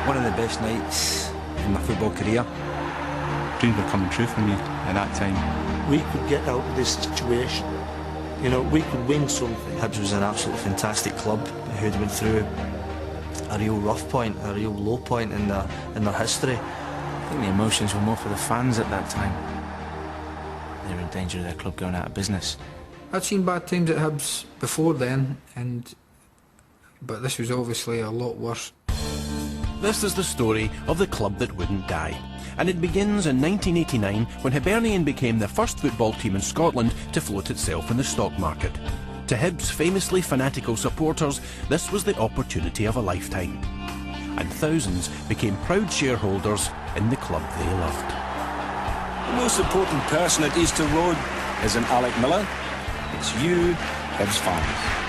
One of the best nights in my football career. Dreams were coming true for me at that time. We could get out of this situation. You know, we could win something. Hibs was an absolutely fantastic club who'd went through a real rough point, a real low point in their history. I think the emotions were more for the fans at that time. They were in danger of their club going out of business. I'd seen bad times at Hibs before then, but this was obviously a lot worse. This is the story of the club that wouldn't die. And it begins in 1989 when Hibernian became the first football team in Scotland to float itself in the stock market. To Hibs' famously fanatical supporters, this was the opportunity of a lifetime. And thousands became proud shareholders in the club they loved. The most important person at Easter Road isn't Alec Miller, it's you, Hibs fans.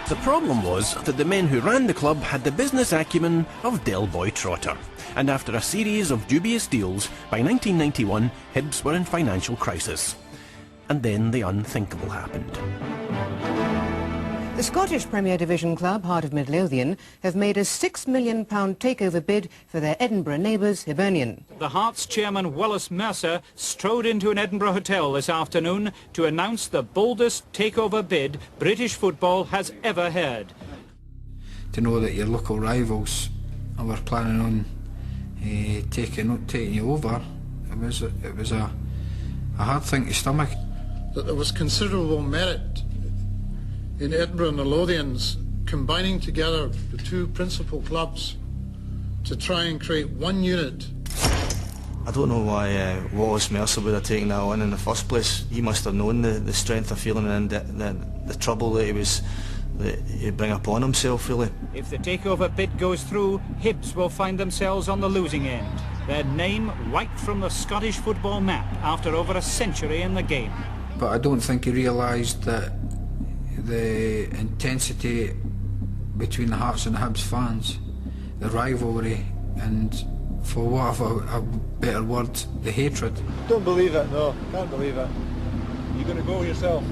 The problem was that the men who ran the club had the business acumen of Del Boy Trotter. And after a series of dubious deals, by 1991 Hibs were in financial crisis. And then the unthinkable happened. The Scottish Premier Division club, Heart of Midlothian, have made a £6 million takeover bid for their Edinburgh neighbours, Hibernian. The Hearts chairman Wallace Mercer strode into an Edinburgh hotel this afternoon to announce the boldest takeover bid British football has ever heard. To know that your local rivals were planning on taking you over, it was a hard thing to stomach. That there was considerable merit in Edinburgh and the Lothians combining together the two principal clubs to try and create one unit. I don't know why Wallace Mercer would have taken that on in the first place. He must have known the strength of feeling and the trouble that he'd bring upon himself, really. If the takeover bid goes through, Hibs will find themselves on the losing end. Their name wiped from the Scottish football map after over a century in the game. But I don't think he realised that the intensity between the Hearts and the Hibs fans, the rivalry, and for want of a better word, the hatred. Don't believe it, no, can't believe it. You're going to go yourself?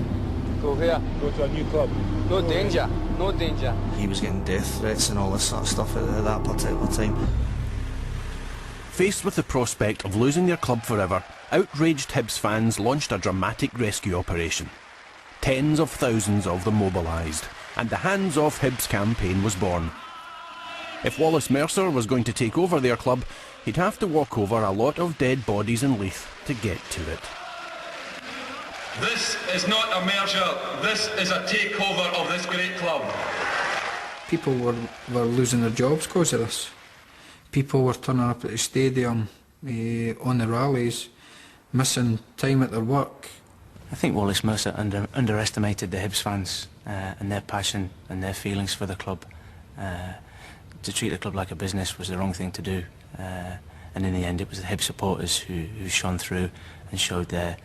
Go where? Go to a new club. No danger, no danger. He was getting death threats and all this sort of stuff at that particular time. Faced with the prospect of losing their club forever, outraged Hibs fans launched a dramatic rescue operation. Tens of thousands of them mobilised, and the Hands Off Hibs campaign was born. If Wallace Mercer was going to take over their club, he'd have to walk over a lot of dead bodies in Leith to get to it. This is not a merger, this is a takeover of this great club. People were losing their jobs because of this. People were turning up at the stadium, on the rallies, missing time at their work. I think Wallace Mercer underestimated the Hibs fans and their passion and their feelings for the club. To treat the club like a business was the wrong thing to do, and in the end it was the Hibs supporters who shone through and showed their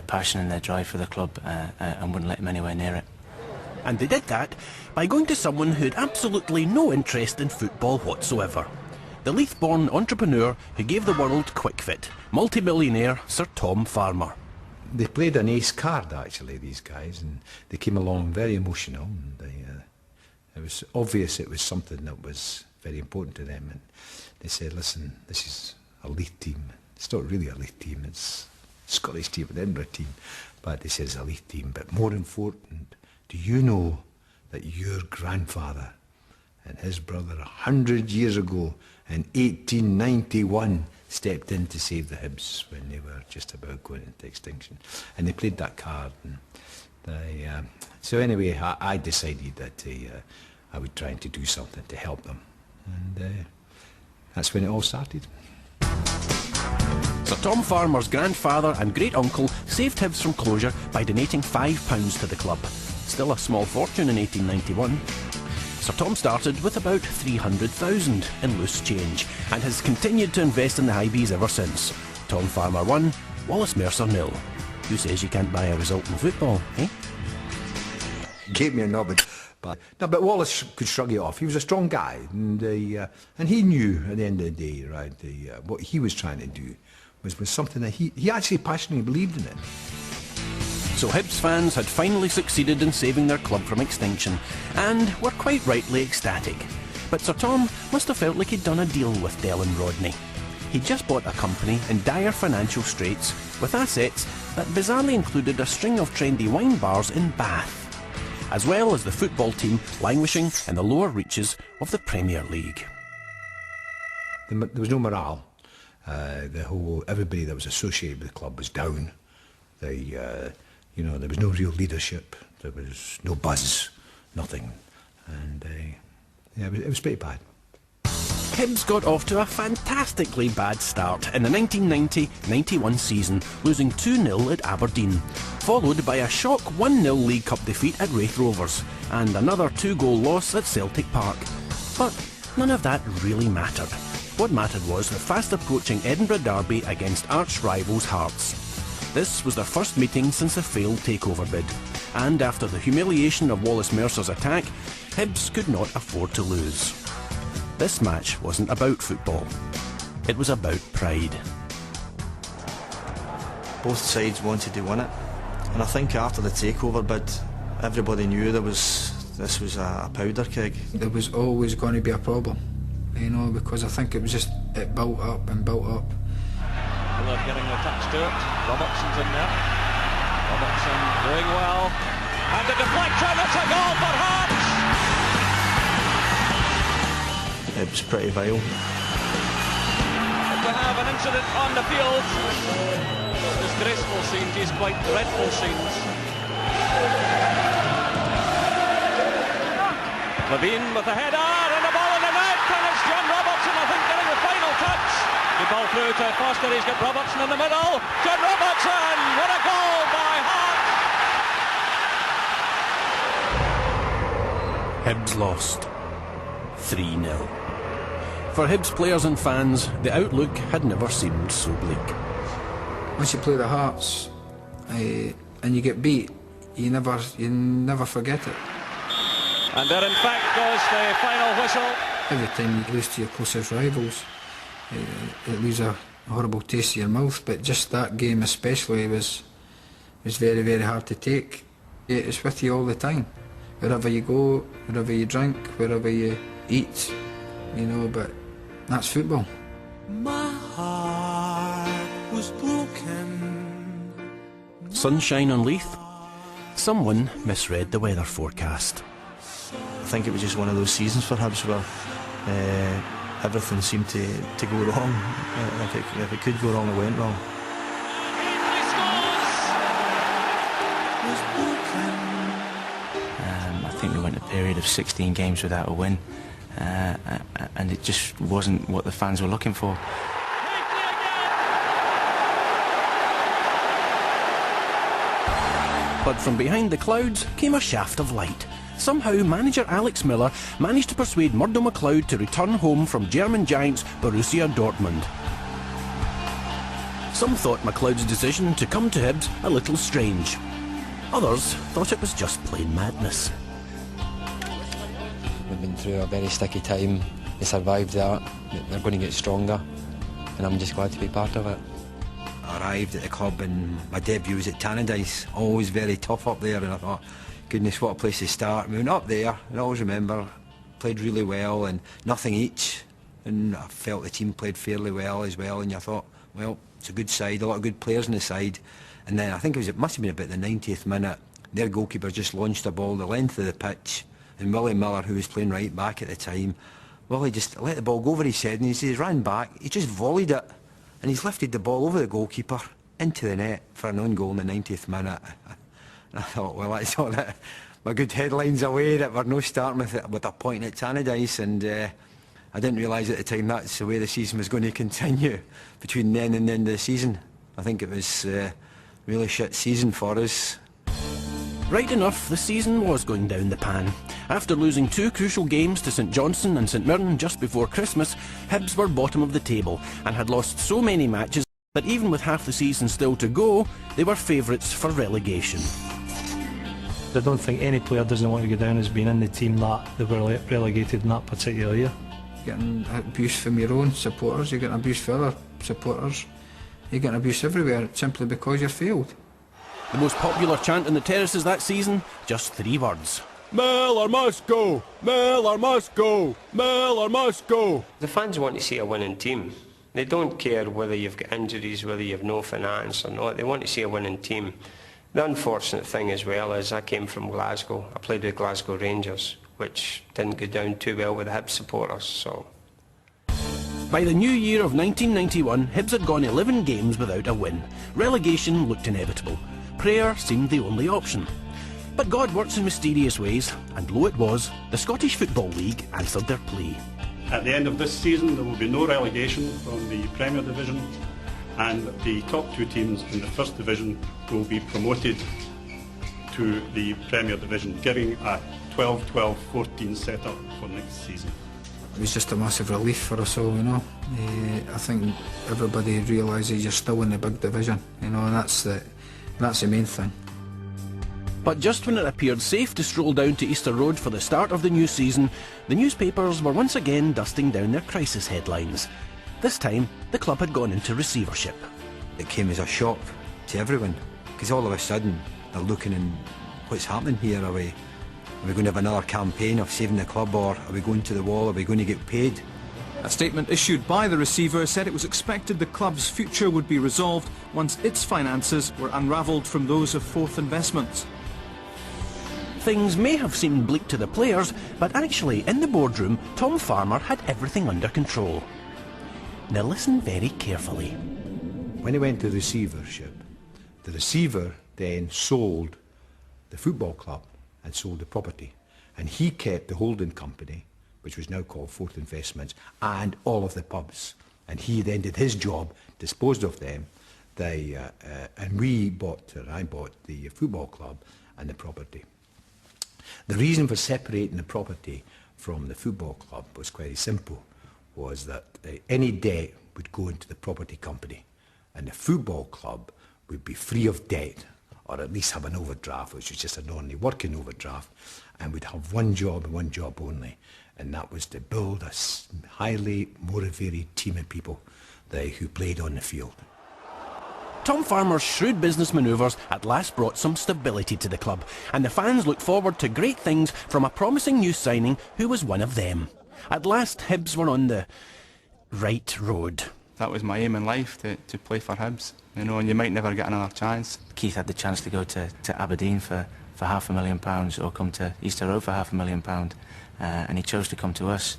passion and their drive for the club and wouldn't let them anywhere near it. And they did that by going to someone who had absolutely no interest in football whatsoever. The Leith-born entrepreneur who gave the world Quick Fit, multi-millionaire Sir Tom Farmer. They played an ace card, actually, these guys, and they came along very emotional. And it was obvious it was something that was very important to them. And they said, listen, this is a Leith team. It's not really a Leith team, it's a Scottish team, an Edinburgh team. But they said it's a Leith team. But more important, do you know that your grandfather and his brother 100 years ago in 1891 stepped in to save the Hibs when they were just about going into extinction, and they played that card. And so anyway, I decided that I would try to do something to help them, and that's when it all started. Sir Tom Farmer's grandfather and great-uncle saved Hibs from closure by donating £5 to the club. Still a small fortune in 1891. Sir Tom started with about 300,000 in loose change and has continued to invest in the high bees ever since. Tom Farmer 1, Wallace Mercer 0. Who says you can't buy a result in football, eh? Gave me a nod, but Wallace could shrug it off. He was a strong guy, and he knew at the end of the day, right, what he was trying to do was something that he actually passionately believed in it. So Hibs fans had finally succeeded in saving their club from extinction, and were quite rightly ecstatic. But Sir Tom must have felt like he'd done a deal with Dylan Rodney. He'd just bought a company in dire financial straits, with assets that bizarrely included a string of trendy wine bars in Bath, as well as the football team languishing in the lower reaches of the Premier League. There was no morale. Everybody that was associated with the club was down. There was no real leadership. There was no buzz, nothing, and it was pretty bad. Hibs got off to a fantastically bad start in the 1990-91 season, losing 2-0 at Aberdeen, followed by a shock 1-0 League Cup defeat at Raith Rovers, and another 2-goal loss at Celtic Park. But none of that really mattered. What mattered was the fast-approaching Edinburgh derby against arch-rivals Hearts. This was their first meeting since the failed takeover bid, and after the humiliation of Wallace Mercer's attack, Hibs could not afford to lose. This match wasn't about football. It was about pride. Both sides wanted to win it, and I think after the takeover bid, everybody knew this was a powder keg. There was always going to be a problem, because I think it built up and built up. Miller getting the touch to it. Robertson's in there. Robertson doing well, and the deflection. It's a goal for Hearts. It was pretty vile. We have an incident on the field. Disgraceful scenes, these quite dreadful scenes. Levine with the header and the ball in the net, and it's John Robertson, I think, getting the final touch. The ball through to Foster, he's got Robertson in the middle. John Robertson, what a goal by Hearts! Hibs lost 3-0. For Hibs players and fans, the outlook had never seemed so bleak. Once you play the Hearts and you get beat, you never forget it. And there in fact goes the final whistle. Every time you lose to your closest rivals, it leaves a horrible taste in your mouth, but just that game especially was very, very hard to take. It's with you all the time. Wherever you go, wherever you drink, wherever you eat, but that's football. My heart was broken. Sunshine on Leith? Someone misread the weather forecast. I think it was just one of those seasons for Hibs where everything seemed to go wrong. If it could go wrong, it went wrong. I think we went a period of 16 games without a win. And it just wasn't what the fans were looking for. But from behind the clouds came a shaft of light. Somehow manager Alex Miller managed to persuade Murdo MacLeod to return home from German giants Borussia Dortmund. Some thought MacLeod's decision to come to Hibs a little strange. Others thought it was just plain madness. We've been through a very sticky time. They survived that. They're going to get stronger, and I'm just glad to be part of it. I arrived at the club and my debut was at Tannadice. Always very tough up there, and I thought, goodness, what a place to start. We went up there, and I always remember, played really well and nothing each, and I felt the team played fairly well as well, and I thought, well, it's a good side, a lot of good players on the side. And then I think it must have been about the 90th minute, their goalkeeper just launched a ball the length of the pitch, and Willie Miller, who was playing right back at the time, Willie just let the ball go over his head, and he ran back, he just volleyed it, and he's lifted the ball over the goalkeeper into the net for an own goal in the 90th minute. And I thought, well, that's all that, my good headlines away that we're no starting with a point at Tannadice, and I didn't realise at the time that's the way the season was going to continue between then and the end of the season. I think it was a really shit season for us. Right enough, the season was going down the pan. After losing 2 crucial games to St Johnstone and St Mirren just before Christmas, Hibs were bottom of the table and had lost so many matches that even with half the season still to go, they were favourites for relegation. I don't think any player doesn't want to go down as being in the team that they were relegated in that particular year. Getting abuse from your own supporters, you're getting abuse from other supporters, you're getting abuse everywhere simply because you failed. The most popular chant in the terraces that season, just 3 words. Miller must go! Miller must go! Miller must go! The fans want to see a winning team. They don't care whether you've got injuries, whether you've no finance or not. They want to see a winning team. The unfortunate thing as well is I came from Glasgow. I played with Glasgow Rangers, which didn't go down too well with the Hibs supporters, so... By the new year of 1991, Hibs had gone 11 games without a win. Relegation looked inevitable. Prayer seemed the only option. But God works in mysterious ways, and lo it was, the Scottish Football League answered their plea. At the end of this season, there will be no relegation from the Premier Division, and the top 2 teams in the First Division will be promoted to the Premier Division, giving a 12-12-14 setup for next season. It was just a massive relief for us all, you know. I think everybody realises you're still in the big division, you know, and that's the main thing. But just when it appeared safe to stroll down to Easter Road for the start of the new season, the newspapers were once again dusting down their crisis headlines. This time, the club had gone into receivership. It came as a shock to everyone, because all of a sudden they're looking and what's happening here? Are we going to have another campaign of saving the club, or are we going to the wall? Are we going to get paid? A statement issued by the receiver said it was expected the club's future would be resolved once its finances were unravelled from those of Forth Investments. Things may have seemed bleak to the players, but actually in the boardroom, Tom Farmer had everything under control. Now listen very carefully. When he went to receivership, the receiver then sold the football club and sold the property. And he kept the holding company, which was now called Forth Investments, and all of the pubs. And he then did his job, disposed of them, and I bought the football club and the property. The reason for separating the property from the football club was quite simple, was that any debt would go into the property company, and the football club would be free of debt, or at least have an overdraft, which was just an ordinary working overdraft, and would have one job and one job only, and that was to build a highly motivated team of people who played on the field. Tom Farmer's shrewd business manoeuvres at last brought some stability to the club, and the fans looked forward to great things from a promising new signing who was one of them. At last, Hibs were on the right road. That was my aim in life, to play for Hibs, you know, and you might never get another chance. Keith had the chance to go to Aberdeen for £500,000 or come to Easter Road for £500,000, and he chose to come to us,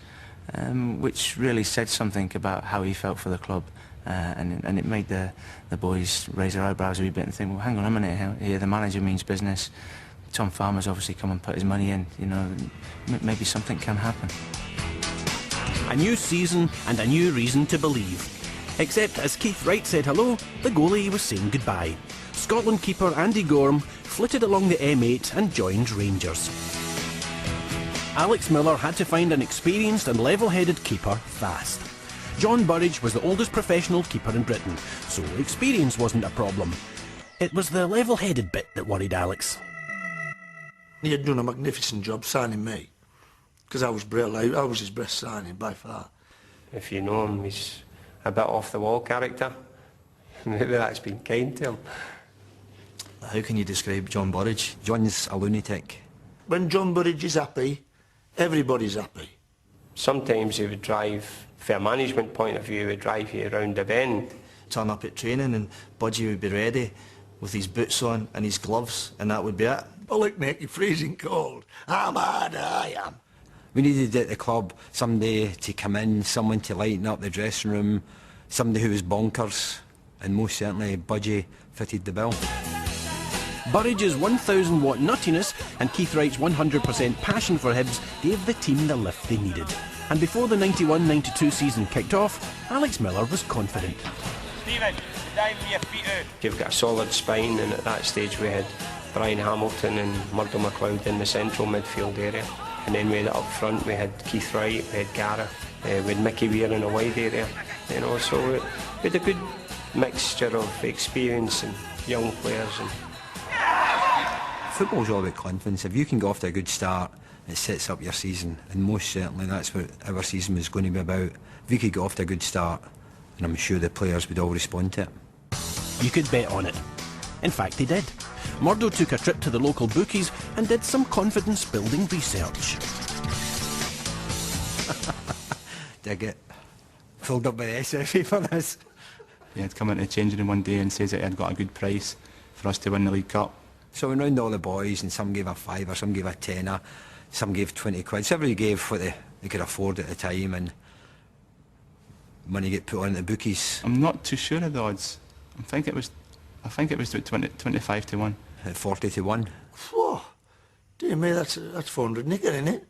which really said something about how he felt for the club. And it made the boys raise their eyebrows a wee bit and think, well, hang on a minute here, the manager means business. Tom Farmer's obviously come and put his money in, you know, maybe something can happen. A new season and a new reason to believe. Except as Keith Wright said hello, the goalie was saying goodbye. Scotland keeper Andy Gorham flitted along the M8 and joined Rangers. Alex Miller had to find an experienced and level-headed keeper fast. John Burridge was the oldest professional keeper in Britain, so experience wasn't a problem. It was the level-headed bit that worried Alex. He had done a magnificent job signing me, because I was brilliant. I was his best signing by far. If you know him, he's a bit off-the-wall character. Maybe that's been kind to him. How can you describe John Burridge? John's a lunatic. When John Burridge is happy, everybody's happy. Sometimes he would drive, from a management point of view, he would drive you around the bend. Turn up at training and Budgie would be ready with his boots on and his gloves, and that would be it. Bullock make you freezing cold. I'm hard, I am. We needed at the club somebody to come in, someone to lighten up the dressing room, somebody who was bonkers, and most certainly Budgie fitted the bill. Burridge's 1,000-watt nuttiness and Keith Wright's 100% passion for Hibs gave the team the lift they needed. And before the 91-92 season kicked off, Alex Miller was confident. Stephen, dive with your feet out. You've got a solid spine, and at that stage we had Brian Hamilton and Murdo MacLeod in the central midfield area. And then we had up front, we had Keith Wright, we had Gareth, we had Mickey Weir in a wide area. You know, so we had a good mixture of experience and young players. Football's all about confidence. If you can get off to a good start, it sets up your season, and most certainly that's what our season was going to be about. If you could get off to a good start, and I'm sure the players would all respond to it. You could bet on it. In fact, they did. Murdo took a trip to the local bookies and did some confidence-building research. Did I get filled up by the SFA for this? He had come into the changing room one day and says that he had got a good price for us to win the League Cup. So we went round all the boys, and some gave a fiver, some gave a tenner, some gave 20 quid. So everybody gave what they could afford at the time, and money get put on the bookies. I'm not too sure of the odds. I think it was about 25 to 1. 40 to 1. Whoa, dear me, that's 400 nicker, isn't it?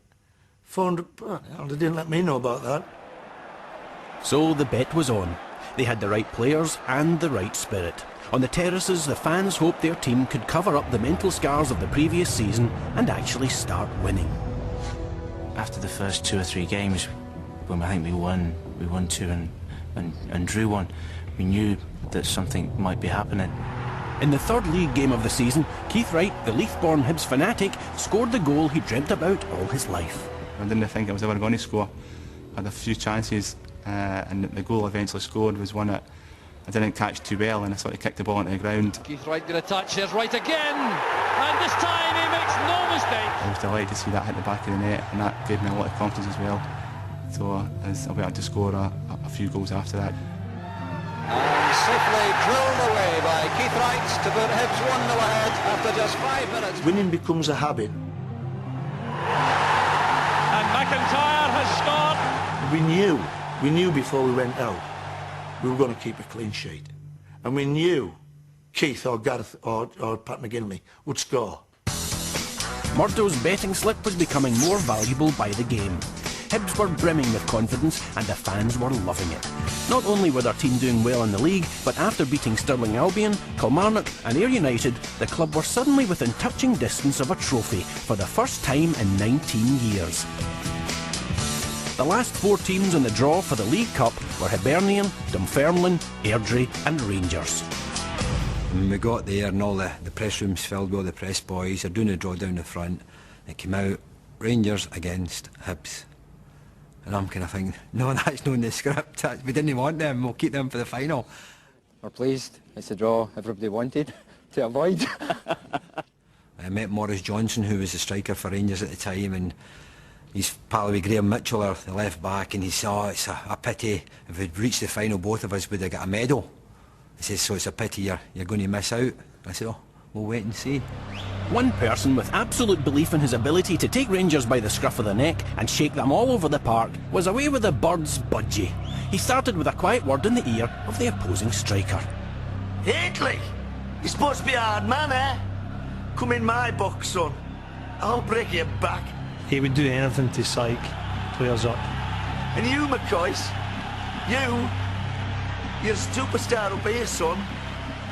400, well, they didn't let me know about that. So the bet was on. They had the right players and the right spirit. On the terraces, the fans hoped their team could cover up the mental scars of the previous season and actually start winning. After the first 2 or 3 games, when I think we won 2 and drew 1, we knew that something might be happening. In the third league game of the season, Keith Wright, the Leith-born Hibs fanatic, scored the goal he dreamt about all his life. I didn't think I was ever going to score. I had a few chances, and the goal I eventually scored was one that I didn't catch too well, and I sort of kicked the ball into the ground. Keith Wright got a touch, here's Wright again, and this time he makes no mistake. I was delighted to see that hit the back of the net, and that gave me a lot of confidence as well. So I'll be able to score a few goals after that. And safely drilled away by Keith Wright to put Hibs 1-0 ahead after just 5 minutes. Winning becomes a habit. And McIntyre has scored. We knew before we went out we were going to keep a clean sheet. And we knew Keith or Gareth or Pat McGinley would score. Murdo's betting slip was becoming more valuable by the game. Hibs were brimming with confidence and the fans were loving it. Not only were their team doing well in the league, but after beating Stirling Albion, Kilmarnock and Ayr United, the club were suddenly within touching distance of a trophy for the first time in 19 years. The last 4 teams in the draw for the League Cup were Hibernian, Dunfermline, Airdrie and Rangers. When we got there and all the press rooms filled with all the press boys, they're doing a draw down the front, it came out Rangers against Hibs. And I'm kind of thinking, no, that's not in the script. We didn't want them, we'll keep them for the final. We're pleased. It's a draw everybody wanted to avoid. I met Maurice Johnson, who was the striker for Rangers at the time, and he's pal with Graham Mitchell, the left back, and he said, oh, it's a pity. If we'd reached the final, both of us would have got a medal. He says, so it's a pity you're going to miss out. I said, oh, we'll wait and see. One person with absolute belief in his ability to take Rangers by the scruff of the neck and shake them all over the park was away with the birds' budgie. He started with a quiet word in the ear of the opposing striker. Haitley, you're supposed to be a hard man, eh? Come in my box, son. I'll break your back. He would do anything to psych players up. And you, McCoyce, you're a superstar up here, son.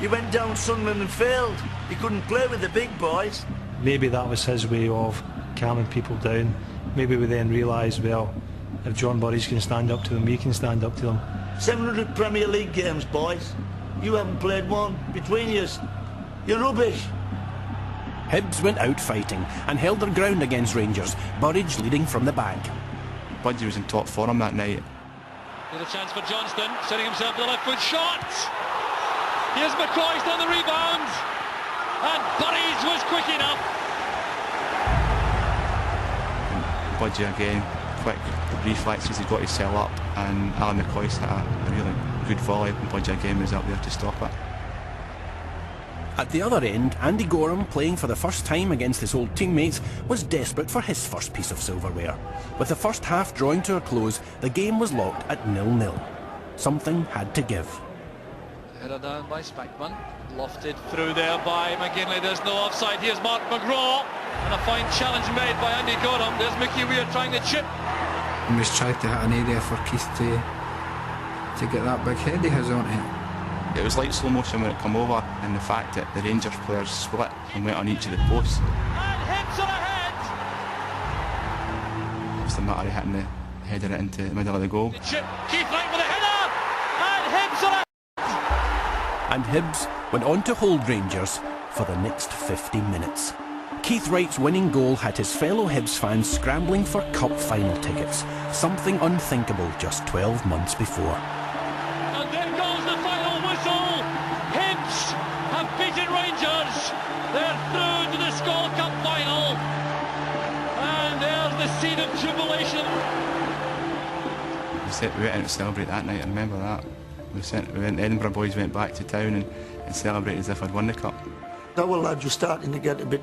You went down Sunderland and failed. You couldn't play with the big boys. Maybe that was his way of calming people down. Maybe we then realised, well, if John Burries can stand up to them, we can stand up to them. 700 Premier League games, boys. You haven't played one between yous. You're rubbish. Hibs went out fighting and held their ground against Rangers, Burridge leading from the back. Budgie was in top form that night. Here's a chance for Johnston, setting himself to the left foot shot. Here's McCoy's on the rebound. And Burridge was quick enough. Budgie again, quick reflexes, he's got to sell up, and Alan McCoy's hit a really good volley, and Budgie again was up there to stop it. At the other end, Andy Gorham, playing for the first time against his old teammates, was desperate for his first piece of silverware. With the first half drawing to a close, the game was locked at 0-0. Something had to give. Header down by Spackman, lofted through there by McGinley. There's no offside. Here's Mark McGraw, and a fine challenge made by Andy Gorham. There's Mickey Weir trying to chip. He was trying to hit an area for Keith to get that big head he has on it. It was like slow motion when it come over, and the fact that the Rangers players split and went on each of the posts. And Hibs are ahead. It was a matter of hitting the header into the middle of the goal. Keith Wright with a header, and Hibs are ahead. And Hibs went on to hold Rangers for the next 50 minutes. Keith Wright's winning goal had his fellow Hibs fans scrambling for cup final tickets, something unthinkable just 12 months before. And there goes the final whistle. Hibs have beaten Rangers. Their scene of jubilation. We went out to celebrate that night, I remember that. Edinburgh boys went back to town and celebrated as if I'd won the cup. Our lads were starting to get a bit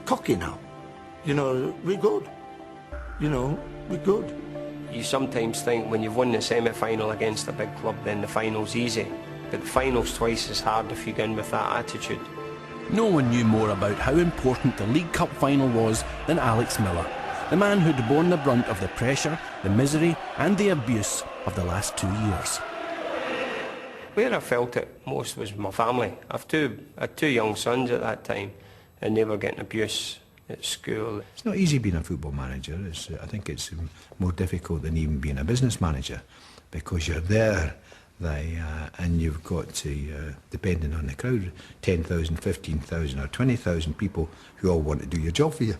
cocky now. You know, we're good. You know, we're good. You sometimes think when you've won the semi-final against a big club, then the final's easy. But the final's twice as hard if you go in with that attitude. No one knew more about how important the League Cup final was than Alex Miller, the man who'd borne the brunt of the pressure, the misery and the abuse of the last 2 years. Where I felt it most was my family. I had two young sons at that time, and they were getting abuse at school. It's not easy being a football manager. I think it's more difficult than even being a business manager, because you're there and you've got to, depending on the crowd, 10,000, 15,000 or 20,000 people who all want to do your job for you.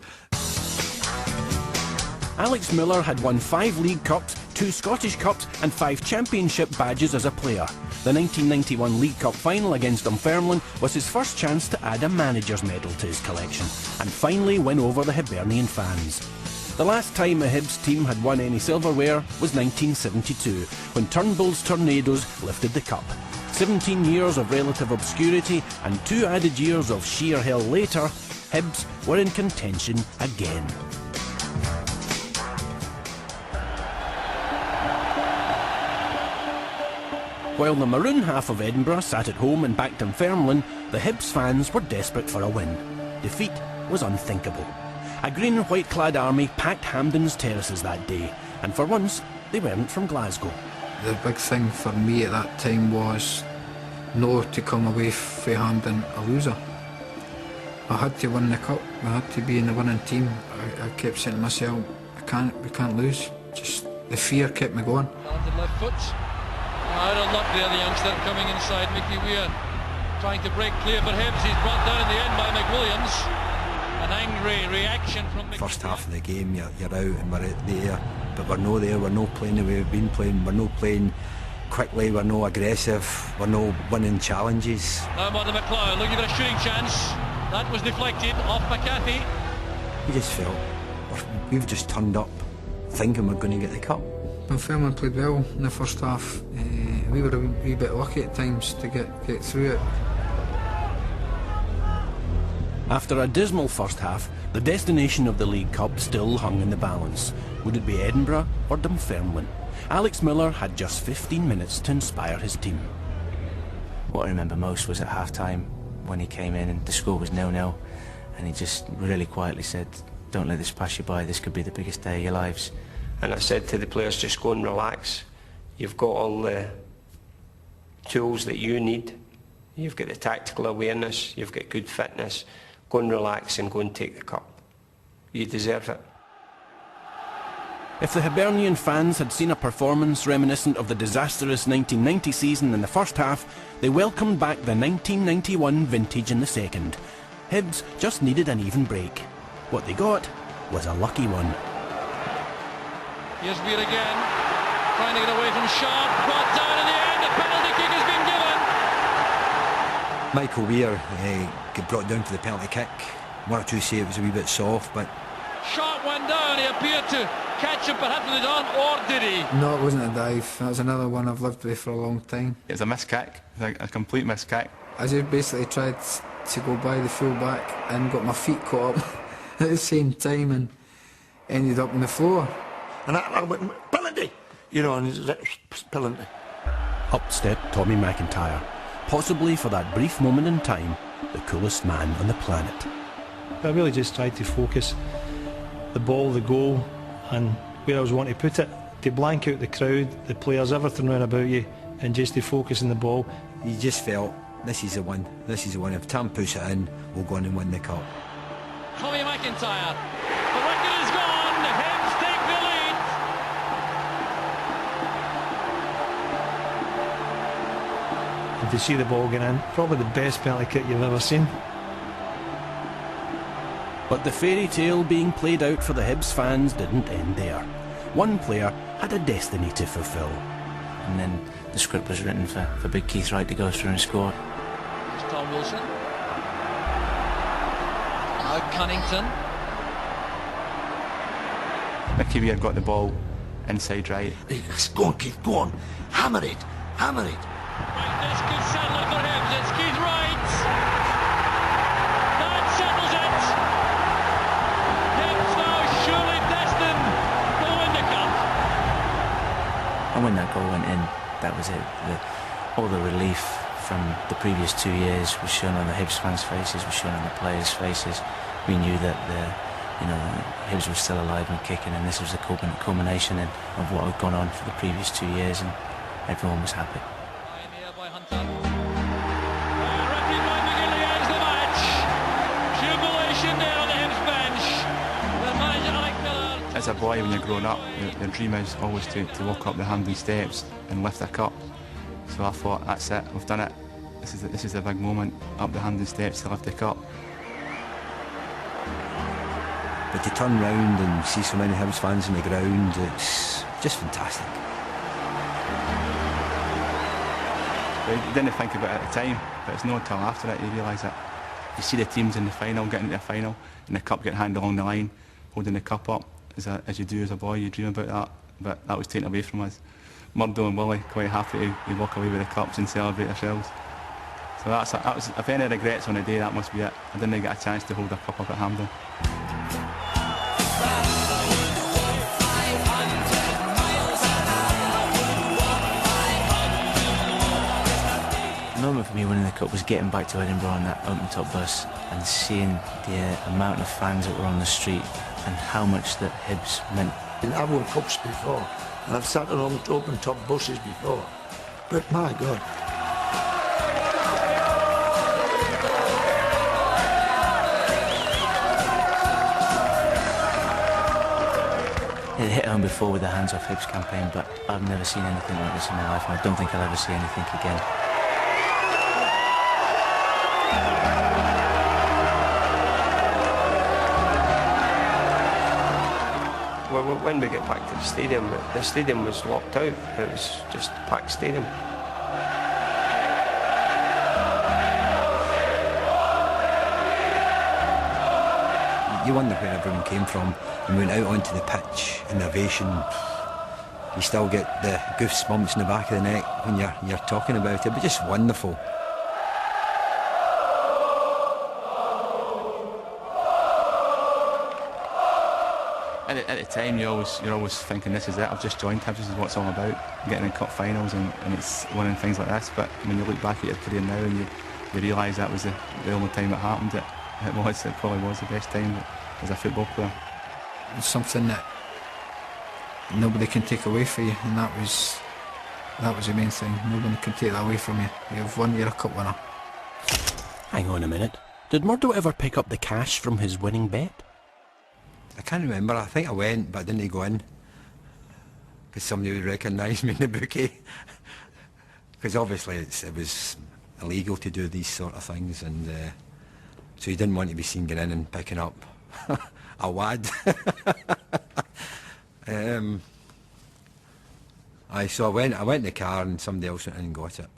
Alex Miller had won 5 League Cups, 2 Scottish Cups and 5 Championship badges as a player. The 1991 League Cup final against Dunfermline was his first chance to add a manager's medal to his collection and finally win over the Hibernian fans. The last time a Hibs team had won any silverware was 1972, when Turnbull's Tornadoes lifted the cup. 17 years of relative obscurity and 2 added years of sheer hell later, Hibs were in contention again. While the maroon half of Edinburgh sat at home and backed Dunfermline, the Hibs fans were desperate for a win. Defeat was unthinkable. A green and white clad army packed Hampden's terraces that day, and for once they weren't from Glasgow. The big thing for me at that time was not to come away from Hampden a loser. I had to win the cup, I had to be in the winning team. I kept saying to myself, we can't lose. Just the fear kept me going. Left foot. Out of luck there, the youngster coming inside. Mickey Weir trying to break clear for Hibs. He's brought down in the end by McWilliams. An angry reaction from Mickey. First half of the game, you're out and we're there, but we're no there. We're not playing the way we've been playing. We're not playing quickly. We're no aggressive. We're no winning challenges. Now Martin McLeod looking for a shooting chance. That was deflected off McCarthy. We just felt we've just turned up thinking we're going to get the cup. Dunfermline played well in the first half. We were a wee bit lucky at times to get through it. After a dismal first half, the destination of the League Cup still hung in the balance. Would it be Edinburgh or Dunfermline? Alex Miller had just 15 minutes to inspire his team. What I remember most was at half-time when he came in and the score was 0-0, and he just really quietly said, "Don't let this pass you by, this could be the biggest day of your lives." And I said to the players, just go and relax. You've got all the tools that you need. You've got the tactical awareness, you've got good fitness. Go and relax and go and take the cup. You deserve it. If the Hibernian fans had seen a performance reminiscent of the disastrous 1990 season in the first half, they welcomed back the 1991 vintage in the second. Hibs just needed an even break. What they got was a lucky one. Here's Weir again, trying to get away from Sharp, brought down in the end, a penalty kick has been given. Michael Weir got brought down for the penalty kick. One or two say it was a wee bit soft, but... Sharp went down, he appeared to catch him perhaps with his arm, or did he? No, it wasn't a dive, that was another one I've lived with for a long time. It was a missed kick, a complete missed kick. I just basically tried to go by the full back and got my feet caught up at the same time and ended up on the floor. And I went, penalty! You know, and he's like, penalty. Up stepped Tommy McIntyre, possibly for that brief moment in time, the coolest man on the planet. I really just tried to focus the ball, the goal, and where I was wanting to put it, to blank out the crowd, the players, everything round about you, and just to focus on the ball. You just felt, this is the one, this is the one. If Tam puts it in, we'll go on and win the cup. Tommy McIntyre, the record is gone, the Hibs take the lead. And to see the ball get in, probably the best penalty kick you've ever seen. But the fairy tale being played out for the Hibs fans didn't end there. One player had a destiny to fulfil. And then the script was written for Big Keith Wright to go through and score. Here's Tom Wilson. Now Cunnington. Mickey Weir got the ball inside right. Go on, Keith, go on. Hammer it, hammer it. This could settle it for Hibs. It's Keith Wright. That settles it. Hibs now surely destined to win the cup. And when that goal went in, that was it. All the relief from the previous 2 years was shown on the Hibs fans' faces, was shown on the players' faces. We knew that Hibs was still alive and kicking, and this was the culmination of what had gone on for the previous 2 years, and everyone was happy. As a boy, when you're growing up, your dream is always to walk up the Hampden steps and lift a cup. So I thought, that's it, we've done it. This is a big moment, up the Hampden steps to lift the cup. But to turn round and see so many Hibs fans on the ground, it's just fantastic. You didn't think about it at the time, but it's not until after it you realise that. You see the teams in the final, getting to the final, and the cup getting handed along the line, holding the cup up, as you do as a boy, you dream about that, but that was taken away from us. Murdo and Willie quite happy to walk away with the cups and celebrate themselves. So that was, if any regrets on the day, that must be it. I didn't get a chance to hold a cup up at Hampden. The moment for me winning the cup was getting back to Edinburgh on that open-top bus and seeing the amount of fans that were on the street and how much that Hibs meant. I've won cups before, and I've sat on open-top buses before, but my God. It hit home before with the Hands Off Hibs campaign, but I've never seen anything like this in my life, and I don't think I'll ever see anything again. When we get back to the stadium was locked out. It was just a packed stadium. You wonder where everyone came from and went out onto the pitch in the ovation. You still get the goosebumps in the back of the neck when you're talking about it, but just wonderful. At the time, you're always thinking, this is it, I've just joined Hibs, this is what it's all about, getting in cup finals and it's winning things like this. But when you look back at your career now and you realise that was the only time it happened, it probably was the best time as a football player. It's something that nobody can take away from you, and that was the main thing. Nobody can take that away from you. You've won, you're a cup winner. Hang on a minute. Did Murdo ever pick up the cash from his winning bet? I can't remember. I think I went, but I didn't go in because somebody would recognise me in the bookie. Because obviously it was illegal to do these sort of things, and so you didn't want to be seen getting in and picking up a wad. So I went in the car, and somebody else went in and got it.